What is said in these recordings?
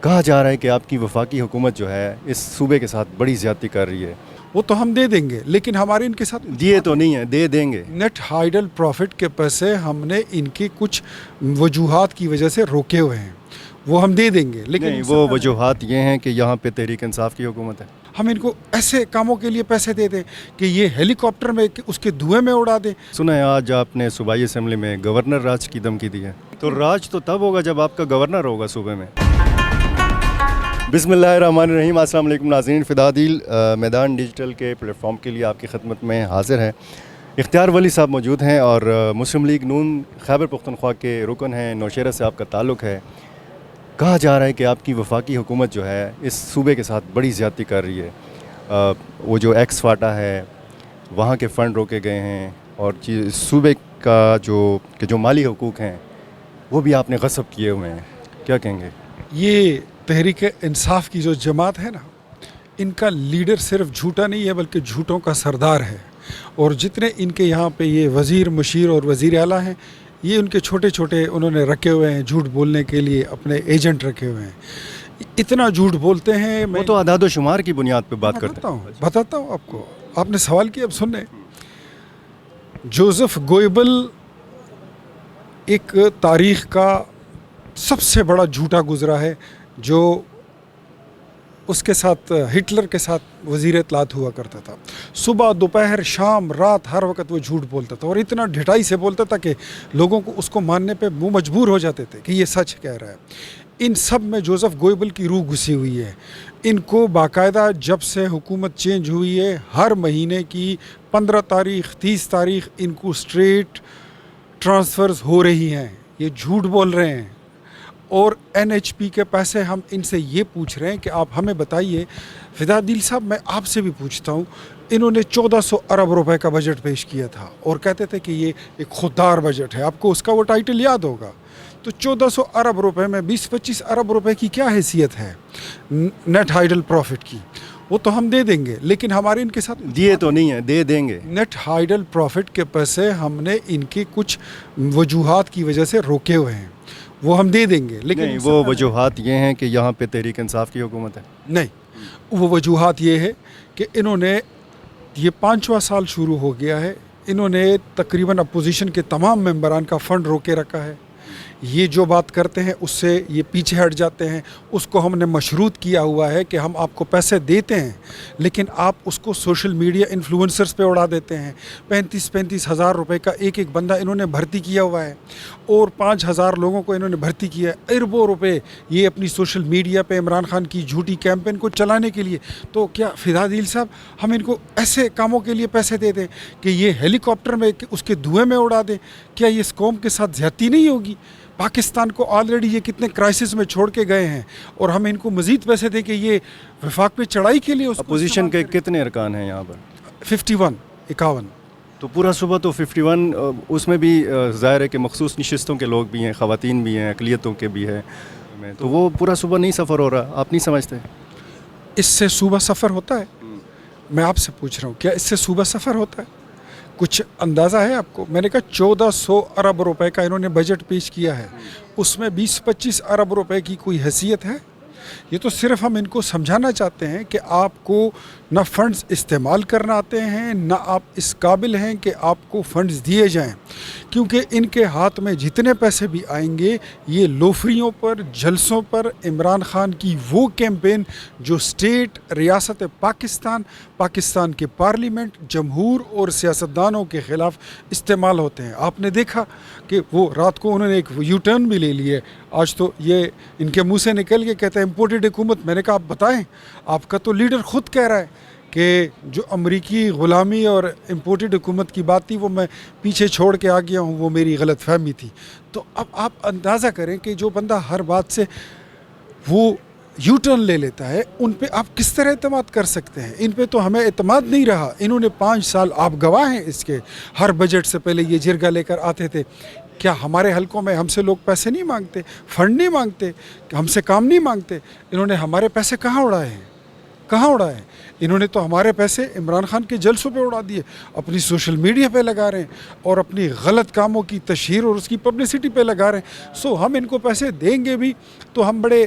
کہا جا رہا ہے کہ آپ کی وفاقی حکومت جو ہے اس صوبے کے ساتھ بڑی زیادتی کر رہی ہے. وہ تو ہم دے دیں گے، لیکن ہمارے ان کے ساتھ دیے تو نہیں ہیں، دے دیں گے. نیٹ ہائیڈل پروفٹ کے پیسے ہم نے ان کی کچھ وجوہات کی وجہ سے روکے ہوئے ہیں، وہ ہم دے دیں گے. لیکن نہیں، وہ وجوہات یہ ہیں کہ یہاں پہ تحریک انصاف کی حکومت ہے. ہم ان کو ایسے کاموں کے لیے پیسے دے دیں کہ یہ ہیلی کاپٹر میں اس کے دھوئیں میں اڑا دیں. سنا ہے آج آپ نے صوبائی اسمبلی میں گورنر راج کی دھمکی دی ہے. تو راج تو تب ہوگا جب آپ کا گورنر ہوگا صوبے میں. بسم اللہ الرحمن الرحیم. السلام علیکم ناظرین. فدا عدیل میدان ڈیجیٹل کے پلیٹ فارم کے لیے آپ کی خدمت میں حاضر ہے. اختیار ولی صاحب موجود ہیں اور مسلم لیگ نون خیبر پختونخوا کے رکن ہیں. نوشہرہ سے آپ کا تعلق ہے. کہا جا رہا ہے کہ آپ کی وفاقی حکومت جو ہے اس صوبے کے ساتھ بڑی زیادتی کر رہی ہے. وہ جو ایکس فاٹا ہے وہاں کے فنڈ روکے گئے ہیں اور صوبے کا جو مالی حقوق ہیں وہ بھی آپ نے غصب کیے ہوئے ہیں. کیا کہیں گے؟ یہ تحریک انصاف کی جو جماعت ہے نا، ان کا لیڈر صرف جھوٹا نہیں ہے بلکہ جھوٹوں کا سردار ہے. اور جتنے ان کے یہاں پہ یہ وزیر مشیر اور وزیر اعلیٰ ہیں، یہ ان کے چھوٹے چھوٹے انہوں نے رکھے ہوئے ہیں جھوٹ بولنے کے لیے، اپنے ایجنٹ رکھے ہوئے ہیں. اتنا جھوٹ بولتے ہیں. وہ تو اعداد و شمار کی بنیاد پہ بات کرتے ہیں. بتاتا ہوں آپ کو. آپ نے سوال کیا، اب سنیں. جوزف گوئبل ایک تاریخ کا سب سے بڑا جھوٹا گزرا ہے، جو اس کے ساتھ ہٹلر کے ساتھ وزیر اطلاعات ہوا کرتا تھا. صبح دوپہر شام رات ہر وقت وہ جھوٹ بولتا تھا اور اتنا ڈھٹائی سے بولتا تھا کہ لوگوں کو اس کو ماننے پہ وہ مجبور ہو جاتے تھے کہ یہ سچ کہہ رہا ہے. ان سب میں جوزف گوئبل کی روح گھسی ہوئی ہے. ان کو باقاعدہ جب سے حکومت چینج ہوئی ہے ہر مہینے کی 15 تاریخ 30 تاریخ ان کو اسٹریٹ ٹرانسفرز ہو رہی ہیں. یہ جھوٹ بول رہے ہیں. اور NHP کے پیسے ہم ان سے یہ پوچھ رہے ہیں کہ آپ ہمیں بتائیے. فدا عدیل صاحب، میں آپ سے بھی پوچھتا ہوں. انہوں نے 1400 ارب روپے کا بجٹ پیش کیا تھا اور کہتے تھے کہ یہ ایک خوددار بجٹ ہے. آپ کو اس کا وہ ٹائٹل یاد ہوگا. تو 1400 ارب روپے میں 20-25 ارب روپے کی کیا حیثیت ہے نیٹ ہائیڈل پروفٹ کی؟ وہ تو ہم دے دیں گے، لیکن ہمارے ان کے ساتھ دیے تو نہیں ہیں، دے دیں گے. نیٹ ہائیڈل پروفٹ کے پیسے ہم نے ان کی کچھ وجوہات کی وجہ سے روکے ہوئے ہیں، وہ ہم دے دیں گے. لیکن نہیں، وہ وجوہات یہ ہیں کہ یہاں پہ تحریک انصاف کی حکومت ہے. نہیں، وہ وجوہات یہ ہے کہ انہوں نے یہ 5واں سال شروع ہو گیا ہے. انہوں نے تقریباً اپوزیشن کے تمام ممبران کا فنڈ روکے رکھا ہے. یہ جو بات کرتے ہیں اس سے یہ پیچھے ہٹ جاتے ہیں. اس کو ہم نے مشروط کیا ہوا ہے کہ ہم آپ کو پیسے دیتے ہیں لیکن آپ اس کو سوشل میڈیا انفلوئنسرز پہ اڑا دیتے ہیں. 35 ہزار روپے کا ایک بندہ انہوں نے بھرتی کیا ہوا ہے اور 5000 لوگوں کو انہوں نے بھرتی کیا ہے. اربوں روپے یہ اپنی سوشل میڈیا پہ عمران خان کی جھوٹی کیمپین کو چلانے کے لیے. تو کیا فدا عدیل صاحب ہم ان کو ایسے کاموں کے لیے پیسے دے دیں کہ یہ ہیلی کاپٹر میں اس کے دھوئیں میں اڑا دیں؟ کیا یہ اس قوم کے ساتھ زیادتی نہیں ہوگی؟ پاکستان کو آلریڈی یہ کتنے کرائسس میں چھوڑ کے گئے ہیں اور ہم ان کو مزید پیسے دیں کہ یہ وفاق پہ چڑھائی کے لیے. اپوزیشن کے کتنے ارکان ہیں یہاں پر؟ 51. تو پورا صوبہ تو 51. اس میں بھی ظاہر ہے کہ مخصوص نشستوں کے لوگ بھی ہیں، خواتین بھی ہیں، اقلیتوں کے بھی ہیں. تو وہ پورا صوبہ نہیں سفر ہو رہا، آپ نہیں سمجھتے؟ اس سے صوبہ سفر ہوتا ہے؟ میں آپ سے پوچھ رہا ہوں، کیا اس سے صوبہ سفر ہوتا ہے؟ کچھ اندازہ ہے آپ کو؟ میں نے کہا 1400 ارب روپے کا انہوں نے بجٹ پیش کیا ہے، اس میں 20-25 ارب روپے کی کوئی حیثیت ہے؟ یہ تو صرف ہم ان کو سمجھانا چاہتے ہیں کہ آپ کو نہ فنڈز استعمال کرنا آتے ہیں، نہ آپ اس قابل ہیں کہ آپ کو فنڈز دیے جائیں. کیونکہ ان کے ہاتھ میں جتنے پیسے بھی آئیں گے یہ لوفریوں پر، جلسوں پر عمران خان کی وہ کیمپین جو اسٹیٹ، ریاست پاکستان کے پارلیمنٹ، جمہور اور سیاستدانوں کے خلاف استعمال ہوتے ہیں. آپ نے دیکھا کہ وہ رات کو انہوں نے ایک یو ٹرن بھی لے لی ہے. آج تو یہ ان کے منہ سے نکل کے کہتے ہیں امپورٹڈ حکومت. میں نے کہا آپ بتائیں، آپ کا تو لیڈر خود کہہ رہا ہے کہ جو امریکی غلامی اور امپورٹڈ حکومت کی بات تھی وہ میں پیچھے چھوڑ کے آ گیا ہوں، وہ میری غلط فہمی تھی. تو اب آپ اندازہ کریں کہ جو بندہ ہر بات سے وہ یو ٹرن لے لیتا ہے، ان پہ آپ کس طرح اعتماد کر سکتے ہیں؟ ان پہ تو ہمیں اعتماد نہیں رہا. انہوں نے 5 سال، آپ گواہ ہیں اس کے، ہر بجٹ سے پہلے یہ جرگہ لے کر آتے تھے. کیا ہمارے حلقوں میں ہم سے لوگ پیسے نہیں مانگتے، فنڈ نہیں مانگتے، ہم سے کام نہیں مانگتے؟ انہوں نے ہمارے پیسے کہاں اڑائے ہیں؟ انہوں نے تو ہمارے پیسے عمران خان کے جلسوں پہ اڑا دیے، اپنی سوشل میڈیا پہ لگا رہے ہیں اور اپنی غلط کاموں کی تشہیر اور اس کی پبلسٹی پہ لگا رہے ہیں. ہم ان کو پیسے دیں گے بھی تو ہم بڑے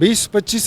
20-25